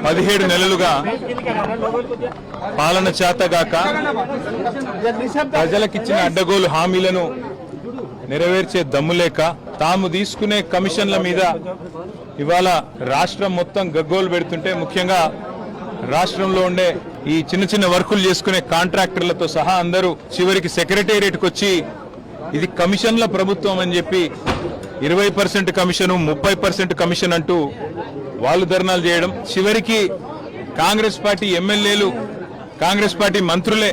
17 నెలలుగా పాలన చేతగాక ప్రజలకిచ్చిన అడ్డగోలు హామీలను నెరవేర్చే దమ్ము లేక తాము తీసుకునే కమిషన్ల మీద ఇవాళ రాష్ట్రం మొత్తం గగ్గోలు పెడుతుంటే, ముఖ్యంగా రాష్ట్రంలో ఉండే ఈ చిన్న చిన్న వర్కులు చేసుకునే కాంట్రాక్టర్లతో సహా అందరూ చివరికి సెక్రటేరియట్కి వచ్చి ఇది కమిషన్ల ప్రభుత్వం అని చెప్పి 20% కమిషన్ 30% కమిషన్ అంటూ వాళ్ళు ధర్నాలు చేయడం, చివరికి కాంగ్రెస్ పార్టీ ఎమ్మెల్యేలు కాంగ్రెస్ పార్టీ మంత్రులే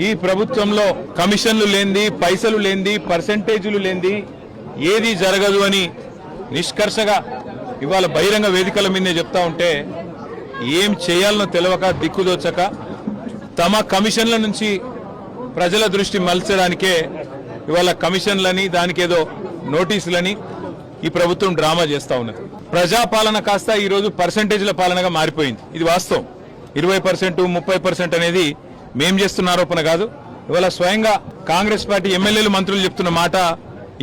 ఈ ప్రభుత్వంలో కమిషన్లు లేంది, పైసలు లేంది, పర్సెంటేజీలు లేంది ఏది జరగదు అని నిష్కర్షగా ఇవాళ బహిరంగ వేదికల మీదే చెప్తా ఉంటే, ఏం చేయాలనో తెలియక దిక్కుదోచక తమ కమిషన్ల నుంచి ప్రజల దృష్టి మలచడానికే ఇవాళ కమిషన్లని దానికేదో నోటీసులని ఈ ప్రభుత్వం డ్రామా చేస్తా ఉన్నది. ప్రజాపాలన కాస్త ఈరోజు పర్సెంటేజ్ల పాలనగా మారిపోయింది. ఇది వాస్తవం. 20%, 30% అనేది మేం చేస్తున్న ఆరోపణ కాదు. ఇవాళ స్వయంగా కాంగ్రెస్ పార్టీ ఎమ్మెల్యేలు మంత్రులు చెప్తున్న మాట,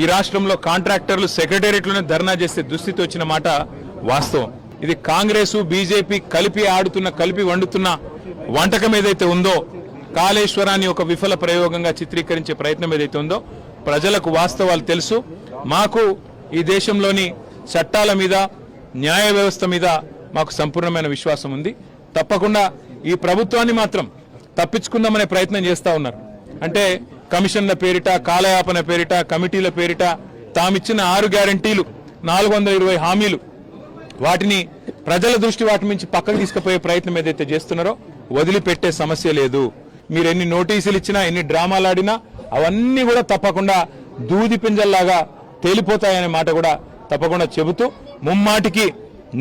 ఈ రాష్ట్రంలో కాంట్రాక్టర్లు సెక్రటేరియట్లోనే ధర్నా చేసే దుస్థితి వచ్చిన మాట వాస్తవం. ఇది కాంగ్రెస్ బీజేపీ కలిపి ఆడుతున్న, కలిపి వండుతున్న వంటకం ఏదైతే ఉందో, కాళేశ్వరాన్ని ఒక విఫల ప్రయోగంగా చిత్రీకరించే ప్రయత్నం ఏదైతే ఉందో, ప్రజలకు వాస్తవాలు తెలుసు. మాకు ఈ దేశంలోని చట్టాల మీద, న్యాయ వ్యవస్థ మీద మాకు సంపూర్ణమైన విశ్వాసం ఉంది. తప్పకుండా ఈ ప్రభుత్వాన్ని మాత్రం తప్పించుకుందామనే ప్రయత్నం చేస్తా ఉన్నారు. అంటే కమిషన్ల పేరిట, కాలయాపన పేరిట, కమిటీల పేరిట తామిచ్చిన 6 గ్యారంటీలు, 420 హామీలు, వాటిని ప్రజల దృష్టి వాటి నుంచి పక్కకు తీసుకుపోయే ప్రయత్నం ఏదైతే చేస్తున్నారో వదిలిపెట్టే సమస్య లేదు. మీరు ఎన్ని నోటీసులు ఇచ్చినా, ఎన్ని డ్రామాలు ఆడినా అవన్నీ కూడా తప్పకుండా దూది పింజల్లాగా తేలిపోతాయనే మాట కూడా తప్పకుండా చెబుతూ, ముమ్మాటికి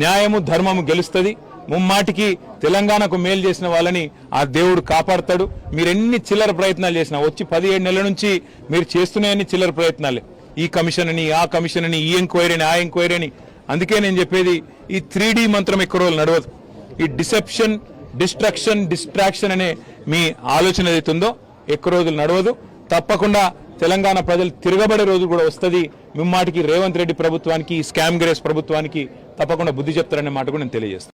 న్యాయము ధర్మము గెలుస్తుంది. ముమ్మాటికి తెలంగాణకు మేలు చేసిన వాళ్ళని ఆ దేవుడు కాపాడతాడు. మీరెన్ని చిల్లర ప్రయత్నాలు చేసినా, వచ్చి 17 నెలల నుంచి మీరు చేస్తున్నాయని చిల్లర ప్రయత్నాలే. ఈ కమిషన్ అని, ఆ కమిషన్ అని, ఈ ఎంక్వైరీ అని, ఆ ఎంక్వైరీ అని. అందుకే నేను చెప్పేది, ఈ 3D మంత్రం ఎక్కువ రోజులు నడవదు. ఈ డిసెప్షన్, డిస్ట్రక్షన్, డిస్ట్రాక్షన్ అనే మీ ఆలోచన ఏదైతుందో ఎక్కువ రోజులు నడవదు. తప్పకుండా తెలంగాణ ప్రజలు తిరగబడే రోజు కూడా వస్తుంది. మిమ్మాటికి రేవంత్ రెడ్డి ప్రభుత్వానికి, స్కామ్ గ్రేస్ ప్రభుత్వానికి తప్పకుండా బుద్ధి చెప్తారనే మాట కూడా నేను తెలియజేస్తాను.